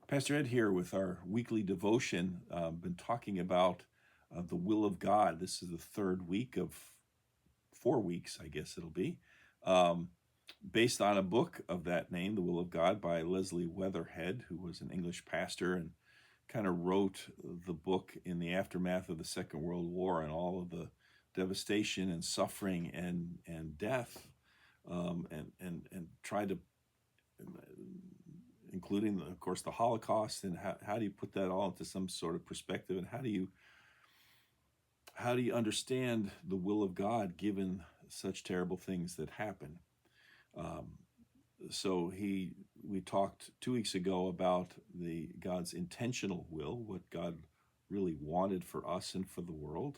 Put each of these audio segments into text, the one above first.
Pastor Ed here with our weekly devotion. Been talking about the will of God. This is the third week of 4 weeks, I guess it'll be, um, based on a book of that name, The Will of God, by Leslie Weatherhead, who was an English pastor and kind of wrote the book in the aftermath of the Second World War and all of the devastation and suffering and death, and tried to, including, of course, the Holocaust, and how do you put that all into some sort of perspective, and how do you understand the will of God given such terrible things that happen? Um, we talked 2 weeks ago about God's intentional will, what God really wanted for us and for the world.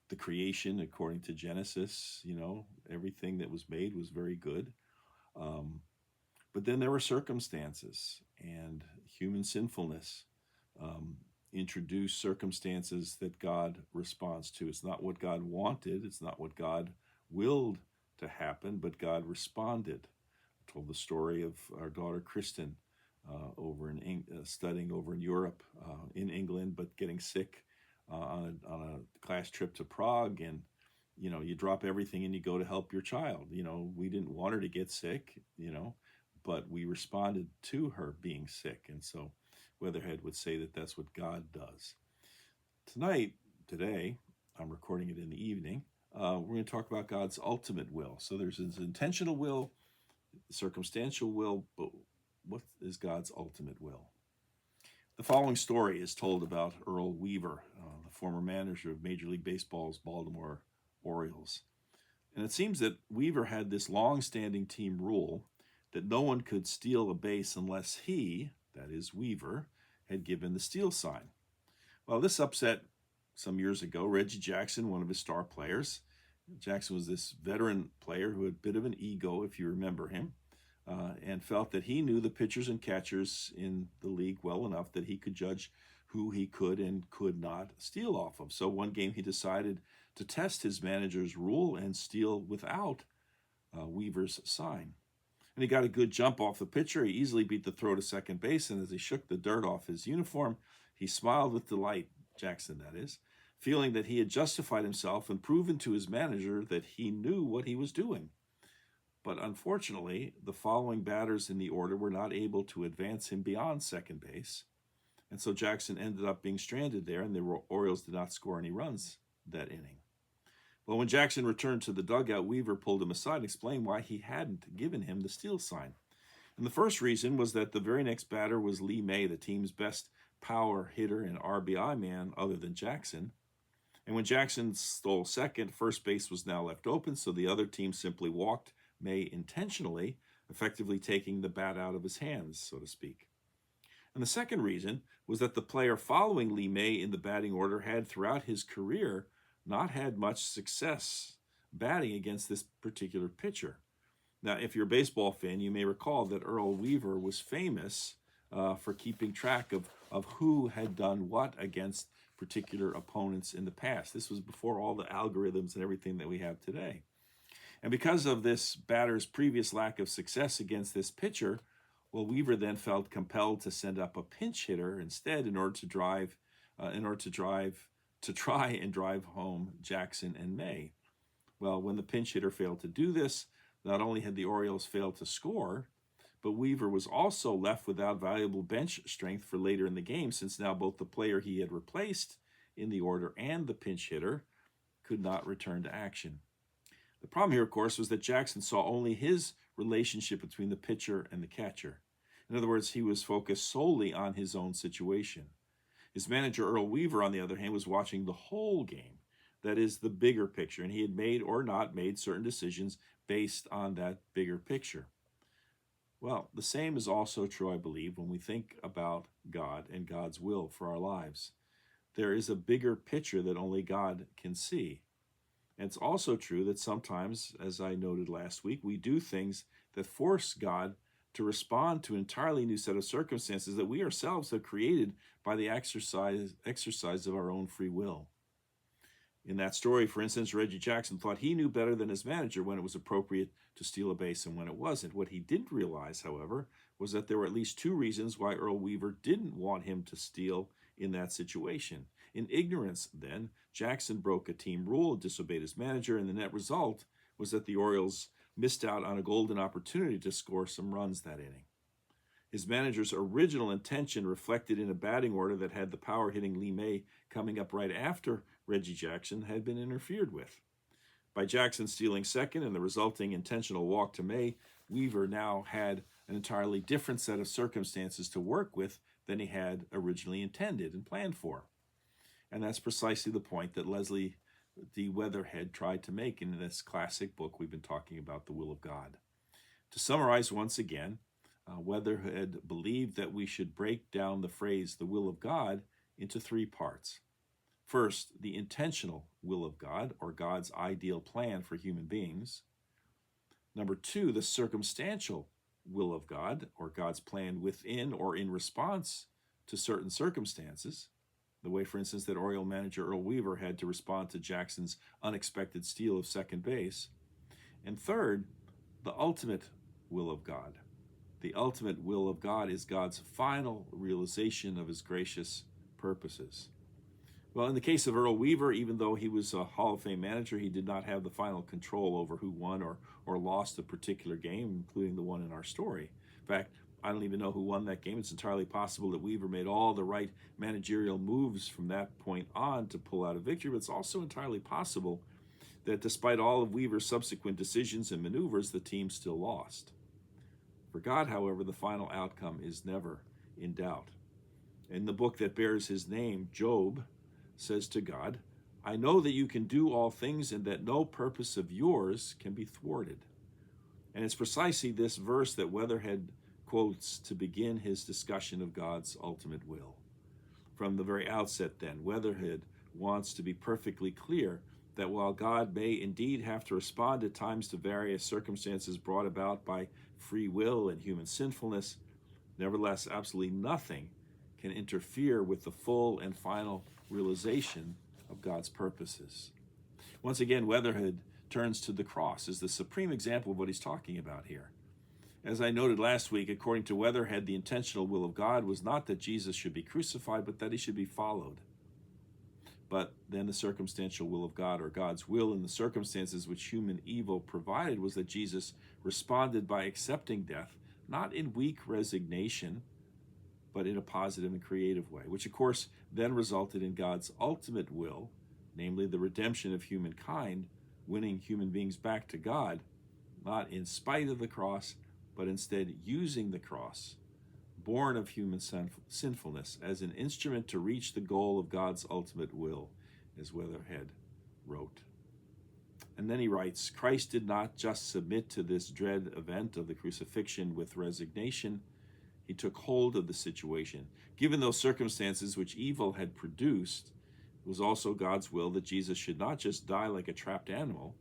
The creation, according to Genesis, everything that was made was very good. But then there were circumstances, and human sinfulness introduced circumstances that God responds to. It's not what God wanted, it's not what God willed to happen, but God responded. I told the story of our daughter Kristen studying over in Europe, in England, but getting sick on a class trip to Prague, and you drop everything and you go to help your child. We didn't want her to get sick, but we responded to her being sick. And so Weatherhead would say that that's what God does. Today, I'm recording it in the evening, we're going to talk about God's ultimate will. So there's his intentional will, circumstantial will, but what is God's ultimate will? The following story is told about Earl Weaver, the former manager of Major League Baseball's Baltimore Orioles. And it seems that Weaver had this long-standing team rule that no one could steal a base unless he, that is Weaver, had given the steal sign. Well, this upset some years ago Reggie Jackson, one of his star players. Jackson was this veteran player who had a bit of an ego, if you remember him, and felt that he knew the pitchers and catchers in the league well enough that he could judge who he could and could not steal off of. So one game he decided to test his manager's rule and steal without Weaver's sign. And he got a good jump off the pitcher. He easily beat the throw to second base, and as he shook the dirt off his uniform, he smiled with delight, Jackson that is, feeling that he had justified himself and proven to his manager that he knew what he was doing. But unfortunately, the following batters in the order were not able to advance him beyond second base, and so Jackson ended up being stranded there, and the Orioles did not score any runs that inning. Well, when Jackson returned to the dugout, Weaver pulled him aside and explained why he hadn't given him the steal sign. And the first reason was that the very next batter was Lee May, the team's best power hitter and RBI man other than Jackson. And when Jackson stole second, first base was now left open, so the other team simply walked May intentionally, effectively taking the bat out of his hands, so to speak. And the second reason was that the player following Lee May in the batting order had, throughout his career, not had much success batting against this particular pitcher. Now, if you're a baseball fan, you may recall that Earl Weaver was famous for keeping track of who had done what against particular opponents in the past. This was before all the algorithms and everything that we have today. And because of this batter's previous lack of success against this pitcher, well, Weaver then felt compelled to send up a pinch hitter instead in order to try and drive home Jackson and May. Well, when the pinch hitter failed to do this, not only had the Orioles failed to score, but Weaver was also left without valuable bench strength for later in the game, since now both the player he had replaced in the order and the pinch hitter could not return to action. The problem here, of course, was that Jackson saw only his relationship between the pitcher and the catcher. In other words, he was focused solely on his own situation. His manager, Earl Weaver, on the other hand, was watching the whole game, that is, the bigger picture, and he had made or not made certain decisions based on that bigger picture. Well, the same is also true, I believe, when we think about God and God's will for our lives. There is a bigger picture that only God can see. And it's also true that sometimes, as I noted last week, we do things that force God to respond to an entirely new set of circumstances that we ourselves have created by the exercise of our own free will. In that story, for instance, Reggie Jackson thought he knew better than his manager when it was appropriate to steal a base and when it wasn't. What he didn't realize, however, was that there were at least two reasons why Earl Weaver didn't want him to steal in that situation. In ignorance, then, Jackson broke a team rule and disobeyed his manager, and the net result was that the Orioles missed out on a golden opportunity to score some runs that inning. His manager's original intention reflected in a batting order that had the power-hitting Lee May coming up right after Reggie Jackson had been interfered with. By Jackson stealing second and the resulting intentional walk to May, Weaver now had an entirely different set of circumstances to work with than he had originally intended and planned for. And that's precisely the point that Leslie D. Weatherhead tried to make in this classic book we've been talking about, The Will of God. To summarize once again, Weatherhead believed that we should break down the phrase, the will of God, into three parts. First, the intentional will of God, or God's ideal plan for human beings. Number two, the circumstantial will of God, or God's plan within or in response to certain circumstances. The way, for instance, that Oriole manager Earl Weaver had to respond to Jackson's unexpected steal of second base. And third, the ultimate will of God. The ultimate will of God is God's final realization of his gracious purposes. Well, in the case of Earl Weaver, even though he was a Hall of Fame manager, he did not have the final control over who won or lost a particular game, including the one in our story. In fact, I don't even know who won that game. It's entirely possible that Weaver made all the right managerial moves from that point on to pull out a victory, but it's also entirely possible that despite all of Weaver's subsequent decisions and maneuvers, the team still lost. For God, however, the final outcome is never in doubt. In the book that bears his name, Job says to God, I know that you can do all things and that no purpose of yours can be thwarted. And it's precisely this verse that Weatherhead quotes to begin his discussion of God's ultimate will. From the very outset, then, Weatherhead wants to be perfectly clear that while God may indeed have to respond at times to various circumstances brought about by free will and human sinfulness, nevertheless, absolutely nothing can interfere with the full and final realization of God's purposes. Once again, Weatherhead turns to the cross as the supreme example of what he's talking about here. As I noted last week, according to Weatherhead, the intentional will of God was not that Jesus should be crucified, but that he should be followed. But then the circumstantial will of God, or God's will in the circumstances which human evil provided, was that Jesus responded by accepting death, not in weak resignation, but in a positive and creative way, which of course then resulted in God's ultimate will, namely the redemption of humankind, winning human beings back to God, not in spite of the cross, but instead using the cross, born of human sinfulness, as an instrument to reach the goal of God's ultimate will, as Weatherhead wrote. And then he writes, Christ did not just submit to this dread event of the crucifixion with resignation. He took hold of the situation. Given those circumstances which evil had produced, it was also God's will that Jesus should not just die like a trapped animal,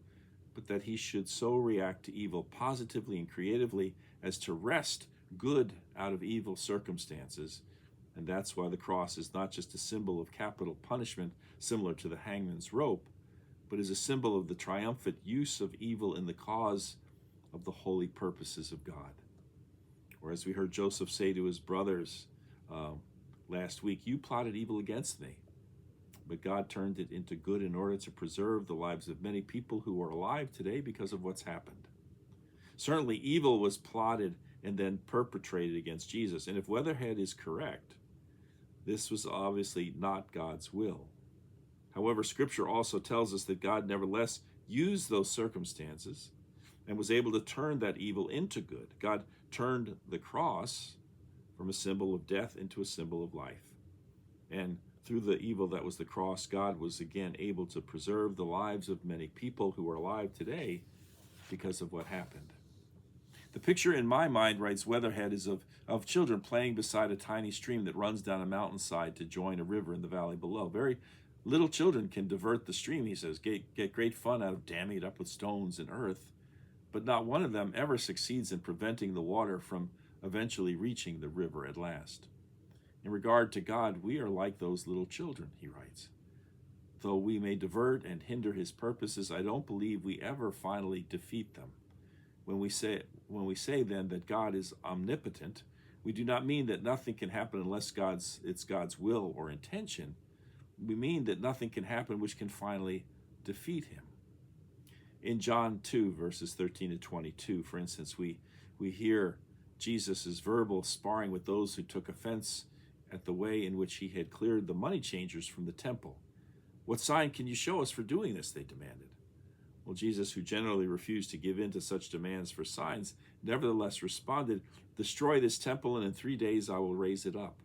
but that he should so react to evil positively and creatively as to wrest good out of evil circumstances. And that's why the cross is not just a symbol of capital punishment similar to the hangman's rope, but is a symbol of the triumphant use of evil in the cause of the holy purposes of God. Or as we heard Joseph say to his brothers last week, you plotted evil against me, but God turned it into good in order to preserve the lives of many people who are alive today because of what's happened. Certainly evil was plotted and then perpetrated against Jesus. And if Weatherhead is correct, this was obviously not God's will. However, Scripture also tells us that God nevertheless used those circumstances and was able to turn that evil into good. God turned the cross from a symbol of death into a symbol of life. And through the evil that was the cross, God was again able to preserve the lives of many people who are alive today because of what happened. The picture in my mind, writes Weatherhead, is of children playing beside a tiny stream that runs down a mountainside to join a river in the valley below. Very little children can divert the stream, he says, get great fun out of damming it up with stones and earth, but not one of them ever succeeds in preventing the water from eventually reaching the river at last. In regard to God, we are like those little children, he writes. though we may divert and hinder his purposes, I don't believe we ever finally defeat them. When we say then that God is omnipotent, we do not mean that nothing can happen unless it's God's will or intention. We mean that nothing can happen which can finally defeat him. In John 2, verses 13 to 22, for instance, we hear Jesus' verbal sparring with those who took offense at the way in which he had cleared the money changers from the temple. What sign can you show us for doing this? They demanded. Well, Jesus, who generally refused to give in to such demands for signs, nevertheless responded, "Destroy this temple, and in 3 days I will raise it up."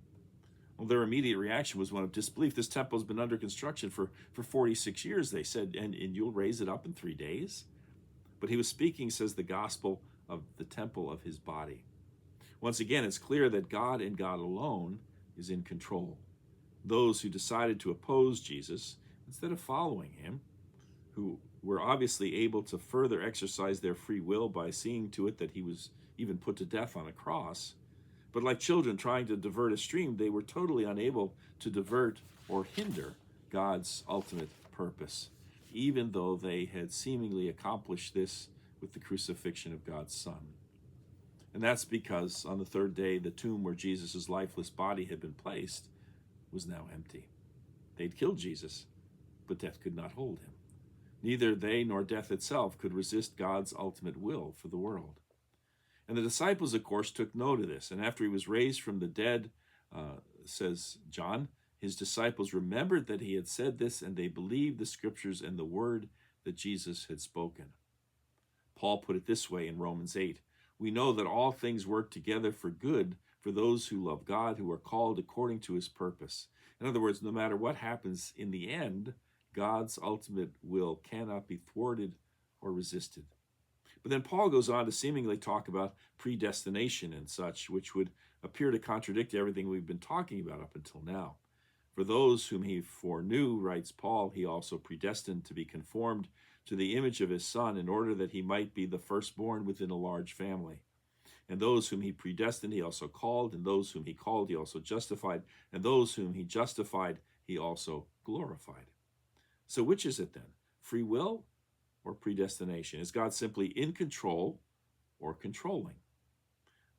Well, their immediate reaction was one of disbelief. This temple has been under construction for 46 years, they said, and you'll raise it up in 3 days? But he was speaking, says the gospel, of the temple of his body. Once again, it's clear that God and God alone is in control. Those who decided to oppose Jesus, instead of following him, who were obviously able to further exercise their free will by seeing to it that he was even put to death on a cross. But like children trying to divert a stream, they were totally unable to divert or hinder God's ultimate purpose, even though they had seemingly accomplished this with the crucifixion of God's Son. And that's because on the third day, the tomb where Jesus' lifeless body had been placed was now empty. They'd killed Jesus, but death could not hold him. Neither they nor death itself could resist God's ultimate will for the world. And the disciples, of course, took note of this. And after he was raised from the dead, says John, his disciples remembered that he had said this, and they believed the scriptures and the word that Jesus had spoken. Paul put it this way in Romans 8, "We know that all things work together for good for those who love God, who are called according to his purpose." In other words, no matter what happens in the end, God's ultimate will cannot be thwarted or resisted. But then Paul goes on to seemingly talk about predestination and such, which would appear to contradict everything we've been talking about up until now. "For those whom he foreknew," writes Paul, "he also predestined to be conformed to the image of his Son, in order that he might be the firstborn within a large family. And those whom he predestined, he also called, and those whom he called, he also justified, and those whom he justified, he also glorified." So which is it then? Free will or predestination? Is God simply in control or controlling?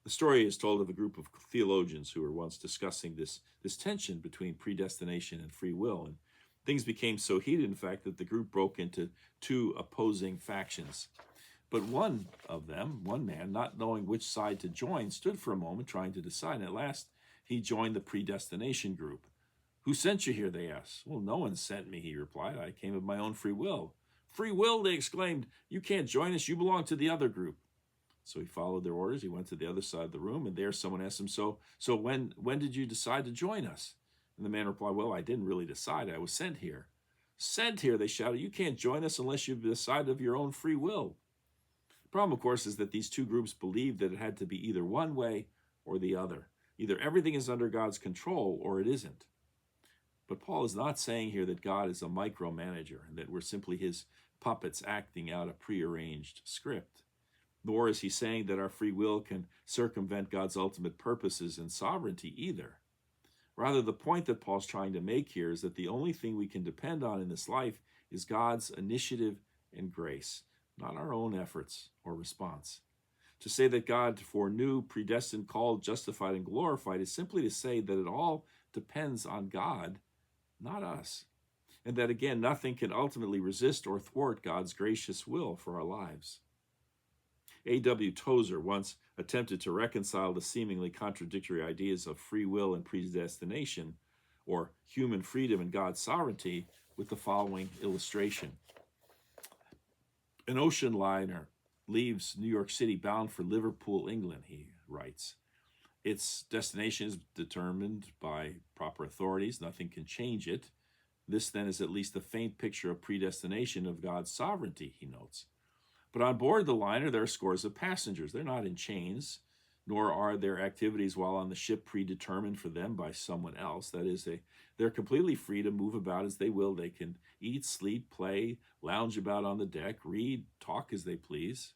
The story is told of a group of theologians who were once discussing this tension between predestination and free will. And things became so heated, in fact, that the group broke into two opposing factions. But one man, not knowing which side to join, stood for a moment trying to decide. And at last, he joined the predestination group. "Who sent you here?" they asked. "Well, no one sent me," he replied. "I came of my own free will." "Free will," they exclaimed. "You can't join us. You belong to the other group." So he followed their orders. He went to the other side of the room, and there someone asked him, So when did you decide to join us?" And the man replied, "Well, I didn't really decide. I was sent here." "Sent here," they shouted. "You can't join us unless you've decided of your own free will." The problem, of course, is that these two groups believed that it had to be either one way or the other. Either everything is under God's control or it isn't. But Paul is not saying here that God is a micromanager and that we're simply his puppets acting out a prearranged script. Nor is he saying that our free will can circumvent God's ultimate purposes and sovereignty either. Rather, the point that Paul's trying to make here is that the only thing we can depend on in this life is God's initiative and grace, not our own efforts or response. To say that God foreknew, predestined, called, justified, and glorified is simply to say that it all depends on God, not us. And that, again, nothing can ultimately resist or thwart God's gracious will for our lives. A.W. Tozer once attempted to reconcile the seemingly contradictory ideas of free will and predestination, or human freedom and God's sovereignty, with the following illustration. An ocean liner leaves New York City bound for Liverpool, England, he writes. Its destination is determined by proper authorities. Nothing can change it. This, then, is at least a faint picture of predestination of God's sovereignty, he notes. But on board the liner, there are scores of passengers. They're not in chains, nor are their activities while on the ship predetermined for them by someone else. That is, they're completely free to move about as they will. They can eat, sleep, play, lounge about on the deck, read, talk as they please.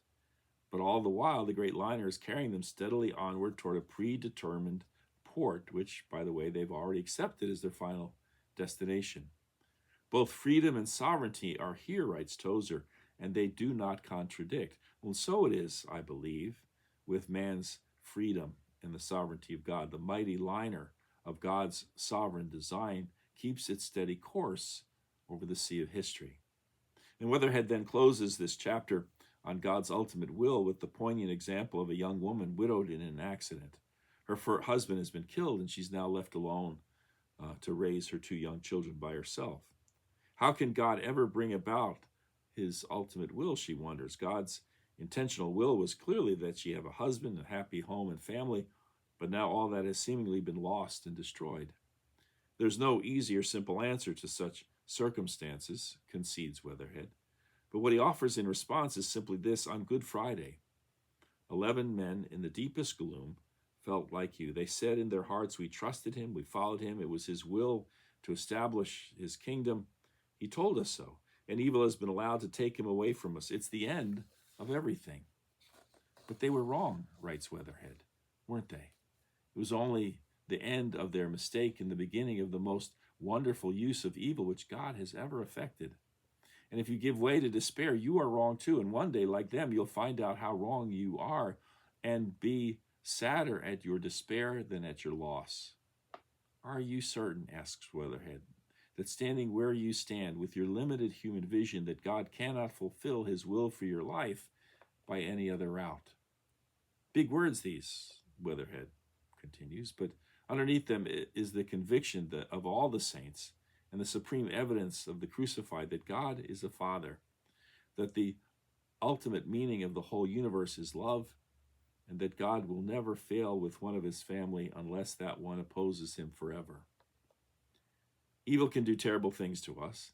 But all the while, the great liner is carrying them steadily onward toward a predetermined port, which, by the way, they've already accepted as their final destination. Both freedom and sovereignty are here, writes Tozer, and they do not contradict. Well, so it is, I believe, with man's freedom and the sovereignty of God. The mighty liner of God's sovereign design keeps its steady course over the sea of history. And Weatherhead then closes this chapter on God's ultimate will with the poignant example of a young woman widowed in an accident. Her husband has been killed, and she's now left alone to raise her two young children by herself. How can God ever bring about his ultimate will, she wonders. God's intentional will was clearly that she have a husband, a happy home and family, but now all that has seemingly been lost and destroyed. There's no easy or simple answer to such circumstances, concedes Weatherhead. But what he offers in response is simply this: on Good Friday, 11 men in the deepest gloom felt like you. They said in their hearts, we trusted him, we followed him. It was his will to establish his kingdom. He told us so, and evil has been allowed to take him away from us. It's the end of everything. But they were wrong, writes Weatherhead, weren't they? It was only the end of their mistake and the beginning of the most wonderful use of evil which God has ever effected. And if you give way to despair, you are wrong too. And one day, like them, you'll find out how wrong you are and be sadder at your despair than at your loss. Are you certain, asks Weatherhead, that standing where you stand with your limited human vision, that God cannot fulfill his will for your life by any other route? Big words these, Weatherhead continues, but underneath them is the conviction of all the saints and the supreme evidence of the crucified that God is a Father, that the ultimate meaning of the whole universe is love, and that God will never fail with one of his family unless that one opposes him forever. Evil can do terrible things to us.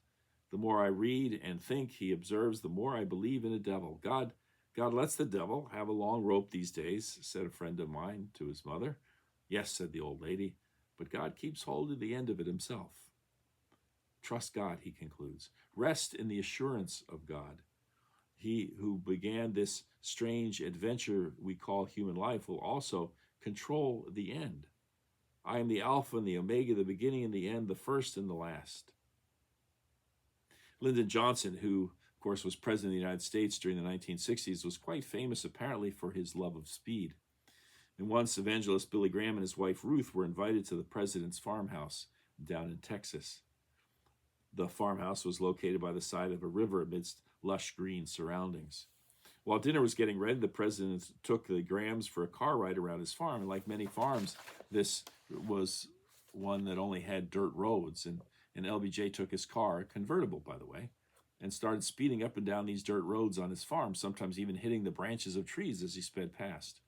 The more I read and think, he observes, the more I believe in a devil. God lets the devil have a long rope these days, said a friend of mine to his mother. Yes, said the old lady, but God keeps hold of the end of it himself. Trust God, he concludes. Rest in the assurance of God. He who began this strange adventure we call human life will also control the end. I am the Alpha and the Omega, the beginning and the end, the first and the last. Lyndon Johnson, who, of course, was president of the United States during the 1960s, was quite famous apparently for his love of speed. And once evangelist Billy Graham and his wife Ruth were invited to the president's farmhouse down in Texas. The farmhouse was located by the side of a river amidst lush green surroundings. While dinner was getting ready, the president took the Grahams for a car ride around his farm. And like many farms, this was one that only had dirt roads. And LBJ took his car, a convertible, by the way, and started speeding up and down these dirt roads on his farm, sometimes even hitting the branches of trees as he sped past.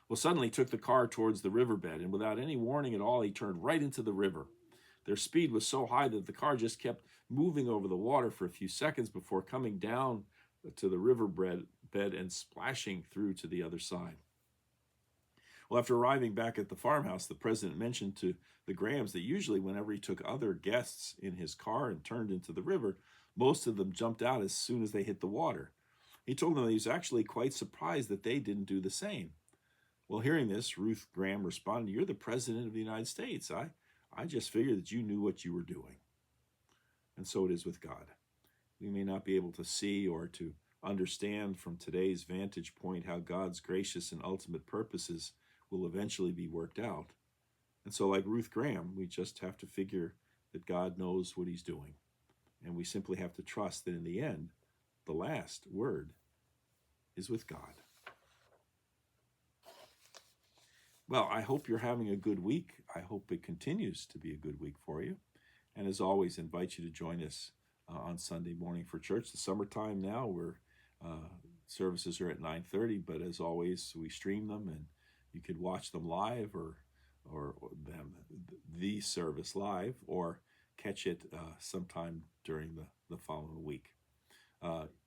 Well, suddenly he took the car towards the riverbed, and without any warning at all, he turned right into the river. Their speed was so high that the car just kept moving over the water for a few seconds before coming down to the riverbed and splashing through to the other side. Well, after arriving back at the farmhouse, the president mentioned to the Grahams that usually whenever he took other guests in his car and turned into the river, most of them jumped out as soon as they hit the water. He told them that he was actually quite surprised that they didn't do the same. Well, hearing this, Ruth Graham responded, "You're the president of the United States. I just figured that you knew what you were doing." And so it is with God. We may not be able to see or to understand from today's vantage point how God's gracious and ultimate purposes will eventually be worked out. And so like Ruth Graham, we just have to figure that God knows what he's doing. And we simply have to trust that in the end, the last word is with God. Well, I hope you're having a good week. I hope it continues to be a good week for you. And as always, invite you to join us on Sunday morning for church. The summertime now, where services are at 9:30, but as always, we stream them, and you could watch them live or the service live, or catch it sometime during the following week.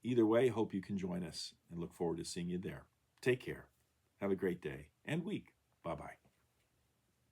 Either way, hope you can join us and look forward to seeing you there. Take care. Have a great day and week. Bye-bye.